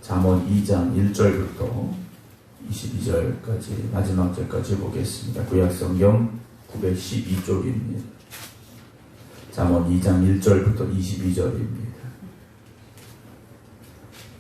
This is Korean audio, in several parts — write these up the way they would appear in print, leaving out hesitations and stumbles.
잠언 2장 1절부터 22절까지 마지막 절까지 보겠습니다. 구약성경 912쪽입니다. 잠언 2장 1절부터 22절입니다.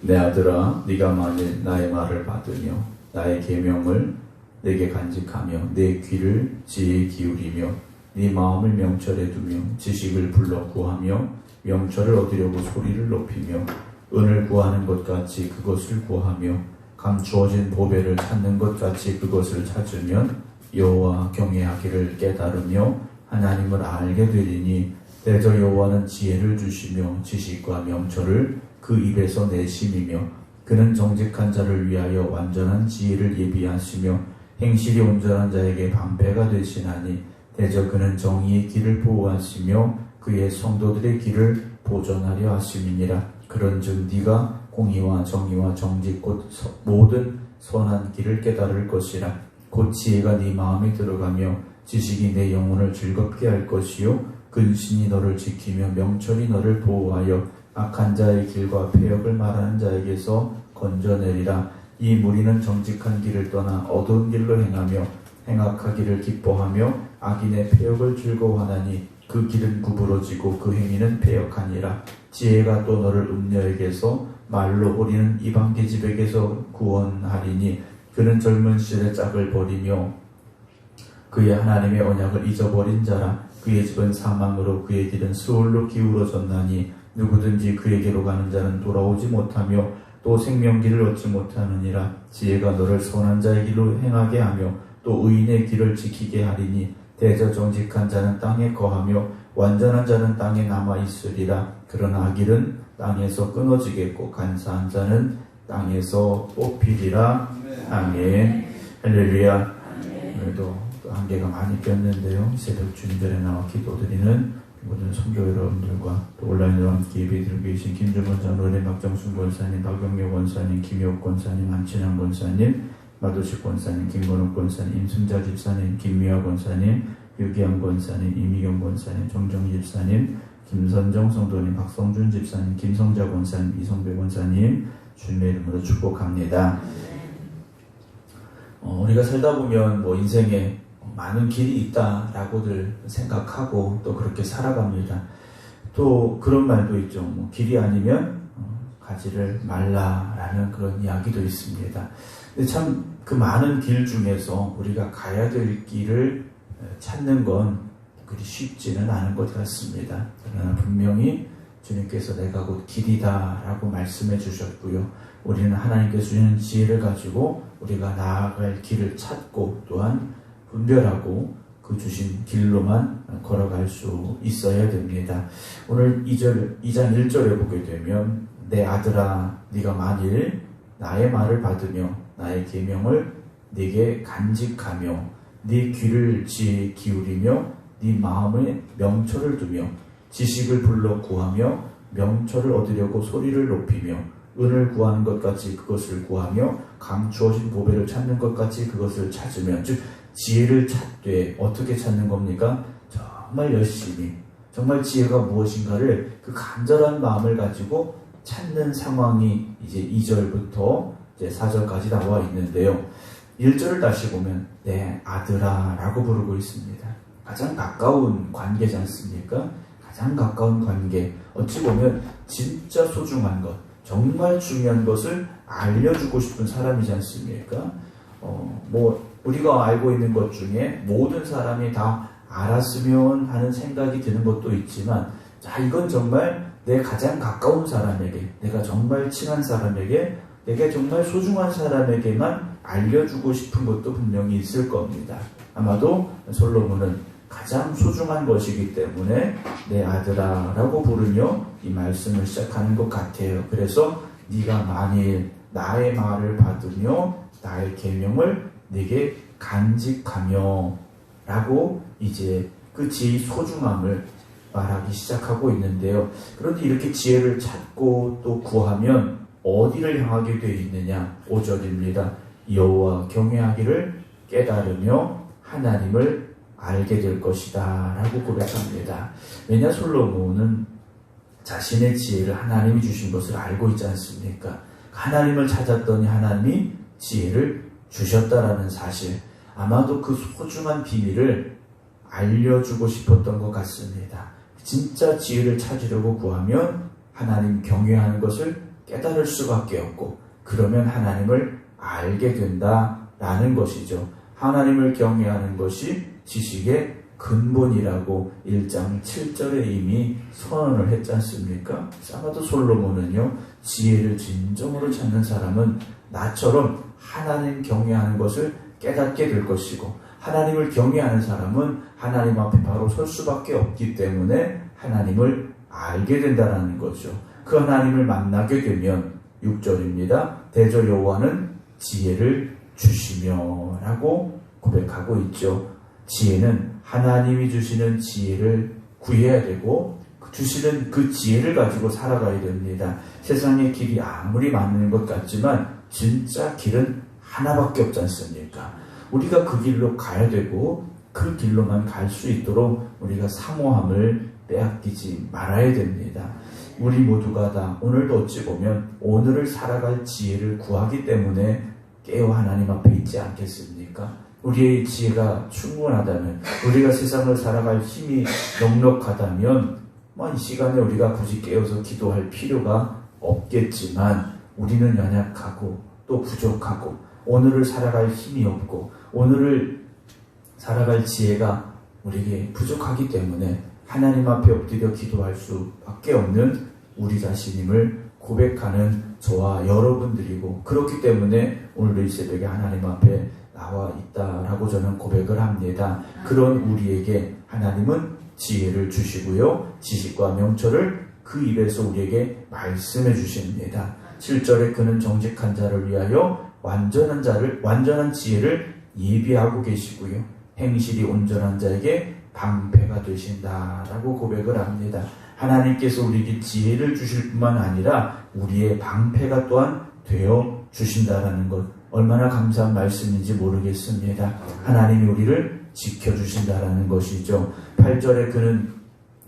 내 아들아, 네가 만일 나의 말을 받으며 나의 계명을 내게 간직하며 내 귀를 지혜에 기울이며 네 마음을 명철에 두며 지식을 불러 구하며 명철을 얻으려고 소리를 높이며 은을 구하는 것 같이 그것을 구하며 감추어진 보배를 찾는 것 같이 그것을 찾으면 여호와 경외하기를 깨달으며 하나님을 알게 되리니 대저 여호와는 지혜를 주시며 지식과 명철을 그 입에서 내심이며 그는 정직한 자를 위하여 완전한 지혜를 예비하시며 행실이 온전한 자에게 방패가 되시나니 대저 그는 정의의 길을 보호하시며 그의 성도들의 길을 보존하려 하심이니라. 그런즉 네가 공의와 정의와 정직 곧 모든 선한 길을 깨달을 것이라. 곧 지혜가 네 마음에 들어가며 지식이 내 영혼을 즐겁게 할 것이요 근신이 너를 지키며 명철이 너를 보호하여 악한 자의 길과 패역을 말하는 자에게서 건져내리라. 이 무리는 정직한 길을 떠나 어두운 길로 행하며 행악하기를 기뻐하며 악인의 패역을 즐거워하나니 그 길은 구부러지고 그 행위는 패역하니라. 지혜가 또 너를 음녀에게서 말로 오리는 이방 계집에게서 구원하리니 그는 젊은 시절의 짝을 버리며 그의 하나님의 언약을 잊어버린 자라. 그의 집은 사망으로 그의 길은 수월로 기울어졌나니 누구든지 그에게로 가는 자는 돌아오지 못하며 또 생명길을 얻지 못하느니라. 지혜가 너를 선한 자의 길로 행하게 하며 또 의인의 길을 지키게 하리니 대저 정직한 자는 땅에 거하며 완전한 자는 땅에 남아있으리라. 그러나 악일은 땅에서 끊어지겠고 간사한 자는 땅에서 뽑히리라. 아멘. 할렐루야. 오늘도 또 한계가 많이 꼈는데요. 새벽 주님전에 나와 기도드리는 모든 선교 여러분들과 또 온라인으로 함께 예배드리고 계신 김주건 장로님, 박정순 권사님, 박영묘 권사님, 김효옥 권사님, 안친환 권사님, 마도식 권사님, 김건욱 권사님, 임승자 집사님, 김미화 권사님, 유기암 권사님, 이미경 권사님, 정정 집사님, 김선정 성도님, 박성준 집사님, 김성자 권사님, 이성배 권사님 주님의 이름으로 축복합니다. 우리가 살다 보면 인생에 많은 길이 있다라고들 생각하고 또 그렇게 살아갑니다. 또 그런 말도 있죠. 길이 아니면 가지를 말라라는 그런 이야기도 있습니다. 근데 참 그 많은 길 중에서 우리가 가야 될 길을 찾는 건 그리 쉽지는 않은 것 같습니다. 그러나 분명히 주님께서 내가 곧 길이다라고 말씀해 주셨고요. 우리는 하나님께서 주시는 지혜를 가지고 우리가 나아갈 길을 찾고 또한 분별하고 그 주신 길로만 걸어갈 수 있어야 됩니다. 오늘 2장 1절에 보게 되면 내 아들아, 네가 만일 나의 말을 받으며 나의 계명을 네게 간직하며 네 귀를 지혜에 기울이며 네 마음에 명철을 두며 지식을 불러 구하며 명철을 얻으려고 소리를 높이며 은을 구하는 것 같이 그것을 구하며 감추어진 보배를 찾는 것 같이 그것을 찾으며, 즉 지혜를 찾되 어떻게 찾는 겁니까? 정말 열심히, 정말 지혜가 무엇인가를 그 간절한 마음을 가지고 찾는 상황이 이제 2절부터 이제 4절까지 나와 있는데요. 1절을 다시 보면 내 아들아 라고 부르고 있습니다. 가장 가까운 관계지 않습니까? 가장 가까운 관계, 어찌 보면 진짜 소중한 것, 정말 중요한 것을 알려주고 싶은 사람이지 않습니까? 우리가 알고 있는 것 중에 모든 사람이 다 알았으면 하는 생각이 드는 것도 있지만, 자, 이건 정말 내 가장 가까운 사람에게, 내가 정말 친한 사람에게, 내게 정말 소중한 사람에게만 알려주고 싶은 것도 분명히 있을 겁니다. 아마도 솔로몬은 가장 소중한 것이기 때문에 내 아들아 라고 부르며 이 말씀을 시작하는 것 같아요. 그래서 네가 만일 나의 말을 받으며 나의 계명을 네게 간직하며 라고 이제 그 지혜의 소중함을 말하기 시작하고 있는데요. 그런데 이렇게 지혜를 찾고 또 구하면 어디를 향하게 되어 있느냐? 5절입니다. 여호와 경외하기를 깨달으며 하나님을 알게 될 것이다 라고 고백합니다. 왜냐, 솔로몬은 자신의 지혜를 하나님이 주신 것을 알고 있지 않습니까? 하나님을 찾았더니 하나님이 지혜를 주셨다라는 사실, 아마도 그 소중한 비밀을 알려주고 싶었던 것 같습니다. 진짜 지혜를 찾으려고 구하면 하나님 경외하는 것을 깨달을 수밖에 없고, 그러면 하나님을 알게 된다라는 것이죠. 하나님을 경외하는 것이 지식의 근본이라고 1장 7절에 이미 선언을 했지 않습니까? 아마도 솔로몬은요, 지혜를 진정으로 찾는 사람은 나처럼 하나님 경외하는 것을 깨닫게 될 것이고, 하나님을 경외하는 사람은 하나님 앞에 바로 설 수밖에 없기 때문에 하나님을 알게 된다는 거죠. 그 하나님을 만나게 되면 6절입니다. 대저 여호와는 지혜를 주시며 라고 고백하고 있죠. 지혜는 하나님이 주시는 지혜를 구해야 되고, 주시는 그 지혜를 가지고 살아가야 됩니다. 세상의 길이 아무리 많은 것 같지만 진짜 길은 하나밖에 없지 않습니까? 우리가 그 길로 가야 되고, 그 길로만 갈 수 있도록 우리가 사모함을 빼앗기지 말아야 됩니다. 우리 모두가 다 오늘도 어찌 보면 오늘을 살아갈 지혜를 구하기 때문에 깨어 하나님 앞에 있지 않겠습니까? 우리의 지혜가 충분하다면, 우리가 세상을 살아갈 힘이 넉넉하다면 이 시간에 우리가 굳이 깨어서 기도할 필요가 없겠지만, 우리는 연약하고 또 부족하고 오늘을 살아갈 힘이 없고 오늘을 살아갈 지혜가 우리에게 부족하기 때문에 하나님 앞에 엎드려 기도할 수밖에 없는 우리 자신임을 고백하는 저와 여러분들이고, 그렇기 때문에 오늘도 이 새벽에 하나님 앞에 나와 있다라고 저는 고백을 합니다. 그런 우리에게 하나님은 지혜를 주시고요, 지식과 명철을 그 입에서 우리에게 말씀해 주십니다. 7절에 그는 정직한 자를 위하여 완전한 지혜를 예비하고 계시고요, 행실이 온전한 자에게 방패가 되신다라고 고백을 합니다. 하나님께서 우리에게 지혜를 주실 뿐만 아니라 우리의 방패가 또한 되어 주신다라는 것, 얼마나 감사한 말씀인지 모르겠습니다. 하나님이 우리를 지켜주신다라는 것이죠. 8절에 그는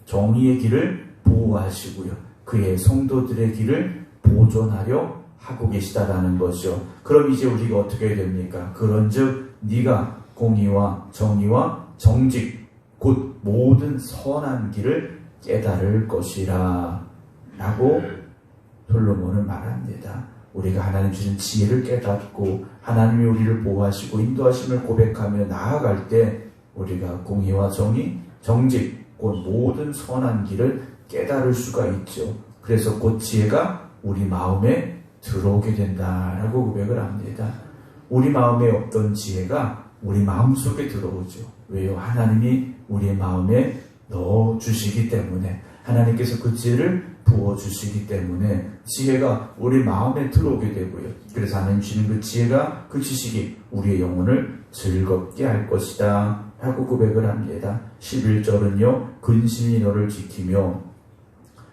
정의의 길을 보호하시고요, 그의 성도들의 길을 보존하려 하고 계시다라는 것이죠. 그럼 이제 우리가 어떻게 해야 됩니까? 그런즉 네가 공의와 정의와 정직 곧 모든 선한 길을 깨달을 것이라 라고 솔로몬은 말합니다. 우리가 하나님 주신 지혜를 깨닫고 하나님이 우리를 보호하시고 인도하심을 고백하며 나아갈 때 우리가 공의와 정의, 정직 곧 모든 선한 길을 깨달을 수가 있죠. 그래서 곧 지혜가 우리 마음에 들어오게 된다라고 고백을 합니다. 우리 마음에 없던 지혜가 우리 마음속에 들어오죠. 왜요? 하나님이 우리 마음에 넣어주시기 때문에, 하나님께서 그 지혜를 부어주시기 때문에 지혜가 우리 마음에 들어오게 되고요. 그래서 하나님 주시는 그 지혜가, 그 지식이 우리의 영혼을 즐겁게 할 것이다 라고 고백을 합니다. 11절은요, 근신이 너를 지키며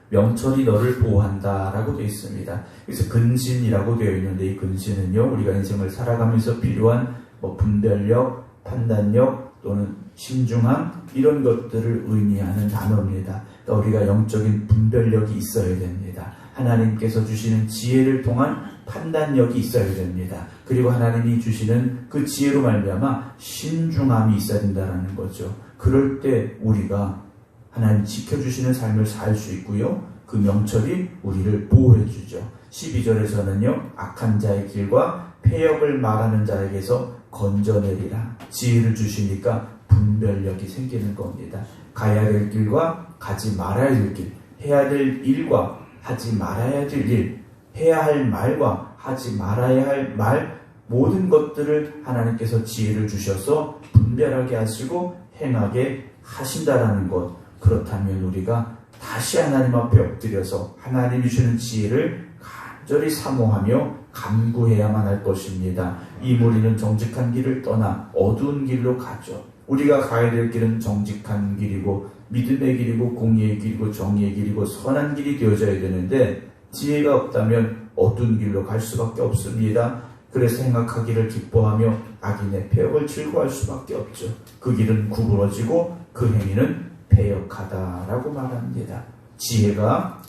명철이 너를 보호한다 라고 되어 있습니다. 그래서 근신이라고 되어 있는데, 이 근신은요, 우리가 인생을 살아가면서 필요한 분별력, 판단력 또는 신중함, 이런 것들을 의미하는 단어입니다. 그러니까 우리가 영적인 분별력이 있어야 됩니다. 하나님께서 주시는 지혜를 통한 판단력이 있어야 됩니다. 그리고 하나님이 주시는 그 지혜로 말미암아 신중함이 있어야 된다는 거죠. 그럴 때 우리가 하나님 지켜주시는 삶을 살 수 있고요, 그 명철이 우리를 보호해주죠. 12절에서는요, 악한 자의 길과 폐역을 말하는 자에게서 건져내리라. 지혜를 주시니까 분별력이 생기는 겁니다. 가야 될 길과 가지 말아야 될 길, 해야 될 일과 하지 말아야 될 일, 해야 할 말과 하지 말아야 할 말, 모든 것들을 하나님께서 지혜를 주셔서 분별하게 하시고 행하게 하신다라는 것. 그렇다면 우리가 다시 하나님 앞에 엎드려서 하나님이 주는 지혜를 간절히 사모하며 간구해야만 할 것입니다. 이 무리는 정직한 길을 떠나 어두운 길로 가죠. 우리가 가야 될 길은 정직한 길이고 믿음의 길이고 공의의 길이고 정의의 길이고 선한 길이 되어져야 되는데, 지혜가 없다면 어두운 길로 갈 수밖에 없습니다. 그래서 행악하기를 기뻐하며 악인의 폐역을 즐거워할 수밖에 없죠. 그 길은 구부러지고 그 행위는 패역하다라고 말합니다. 지혜가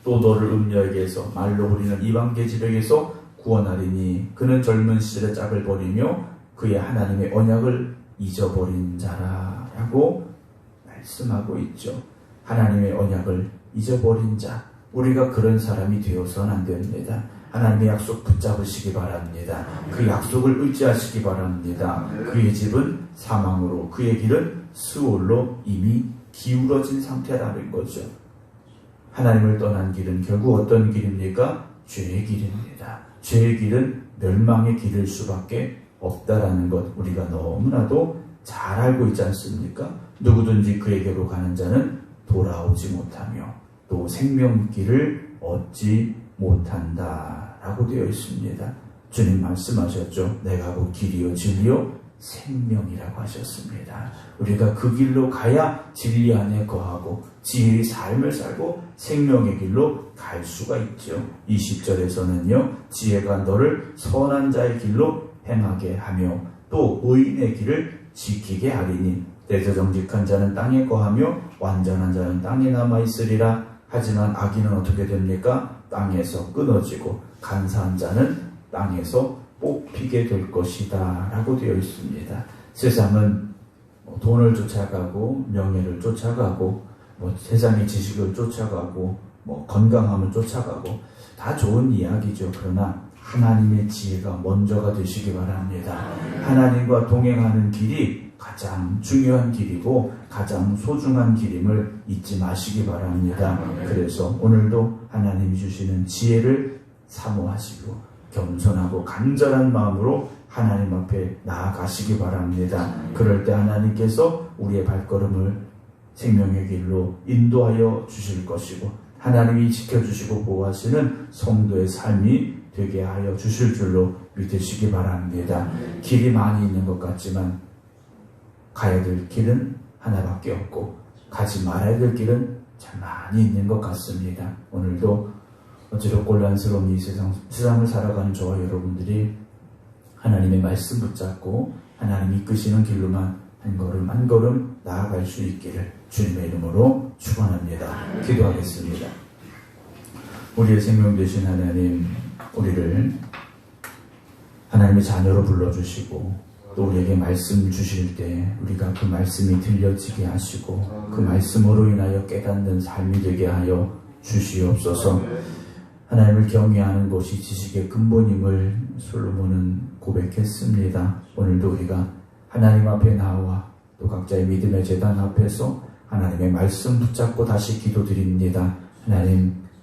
또 너를 음녀에게서 말로 부리는 이방계집에게서 구원하리니 그는 젊은 시절의 짝을 버리며 그의 하나님의 언약을 잊어버린 자라 라고 말씀하고 있죠. 하나님의 언약을 잊어버린 자, 우리가 그런 사람이 되어서는 안 됩니다. 하나님의 약속 붙잡으시기 바랍니다. 그 약속을 의지하시기 바랍니다. 그의 집은 사망으로, 그의 길은 스올로 이미 기울어진 상태라는 거죠. 하나님을 떠난 길은 결국 어떤 길입니까? 죄의 길입니다. 죄의 길은 멸망의 길일 수밖에 없다라는 것 우리가 너무나도 잘 알고 있지 않습니까? 누구든지 그에게로 가는 자는 돌아오지 못하며 또 생명길을 얻지 못한다라고 되어 있습니다. 주님 말씀하셨죠. 내가 곧 길이요 진리요 생명이라고 하셨습니다. 우리가 그 길로 가야 진리 안에 거하고 지혜의 삶을 살고 생명의 길로 갈 수가 있죠. 20절에서는요. 지혜가 너를 선한 자의 길로 행하게 하며 또 의인의 길을 지키게 하리니 때에서 정직한 자는 땅에 거하며 완전한 자는 땅에 남아있으리라. 하지만 악인은 어떻게 됩니까? 땅에서 끊어지고 간사한 자는 땅에서 뽑히게 될 것이다 라고 되어 있습니다. 세상은 돈을 쫓아가고 명예를 쫓아가고 세상의 지식을 쫓아가고 건강함을 쫓아가고 다 좋은 이야기죠. 그러나 하나님의 지혜가 먼저가 되시기 바랍니다. 하나님과 동행하는 길이 가장 중요한 길이고 가장 소중한 길임을 잊지 마시기 바랍니다. 그래서 오늘도 하나님이 주시는 지혜를 사모하시고 겸손하고 간절한 마음으로 하나님 앞에 나아가시기 바랍니다. 그럴 때 하나님께서 우리의 발걸음을 생명의 길로 인도하여 주실 것이고 하나님이 지켜주시고 보호하시는 성도의 삶이 되게 하여 주실 줄로 믿으시기 바랍니다. 길이 많이 있는 것 같지만 가야 될 길은 하나밖에 없고 가지 말아야 될 길은 참 많이 있는 것 같습니다. 오늘도 어찌록 곤란스러운 이 세상을 살아가는 저와 여러분들이 하나님의 말씀 붙잡고 하나님 이끄시는 길로만 한 걸음 한 걸음 나아갈 수 있기를 주님의 이름으로 축원합니다. 기도하겠습니다. 우리의 생명 되신 하나님, 우리를 하나님의 자녀로 불러주시고 또 우리에게 말씀 주실 때 우리가 그 말씀이 들려지게 하시고 그 말씀으로 인하여 깨닫는 삶이 되게 하여 주시옵소서. 하나님을 경외하는 것이 지식의 근본임을 솔로몬은 고백했습니다. 오늘도 우리가 하나님 앞에 나와 또 각자의 믿음의 제단 앞에서 하나님의 말씀 붙잡고 다시 기도드립니다.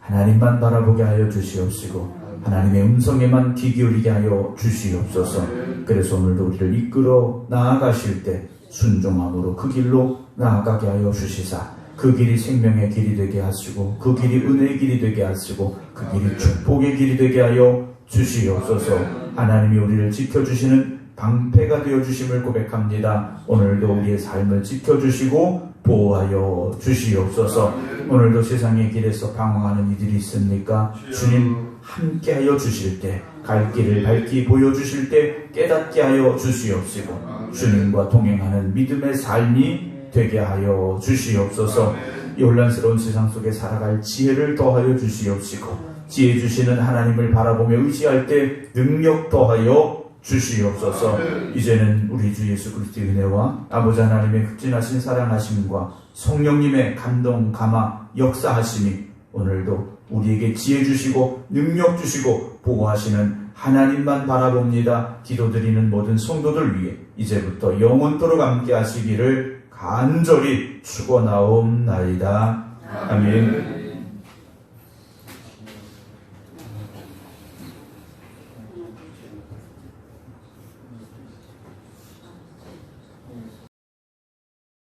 하나님만 바라보게 하여 주시옵시고 하나님의 음성에만 귀 기울이게 하여 주시옵소서. 그래서 오늘도 우리를 이끌어 나아가실 때 순종함으로 그 길로 나아가게 하여 주시사 그 길이 생명의 길이 되게 하시고 그 길이 은혜의 길이 되게 하시고 그 길이 축복의 길이 되게 하여 주시옵소서. 하나님이 우리를 지켜주시는 방패가 되어주심을 고백합니다. 오늘도 우리의 삶을 지켜주시고 보호하여 주시옵소서. 오늘도 세상의 길에서 방황하는 이들이 있습니까? 주님 함께하여 주실 때 갈 길을 밝히 보여주실 때 깨닫게 하여 주시옵시고 주님과 동행하는 믿음의 삶이 되게 하여 주시옵소서. 이 혼란스러운 세상 속에 살아갈 지혜를 더하여 주시옵시고 지혜 주시는 하나님을 바라보며 의지할 때 능력 더하여 주시옵소서. 이제는 우리 주 예수 그리스도의 은혜와 아버지 하나님의 극진하신 사랑하심과 성령님의 감동 감화 역사하심이 오늘도 우리에게 지혜 주시고 능력 주시고 보호하시는 하나님만 바라봅니다. 기도드리는 모든 성도들 위해 이제부터 영원토록 함께 하시기를 간절히 축원하옵나이다. 아멘.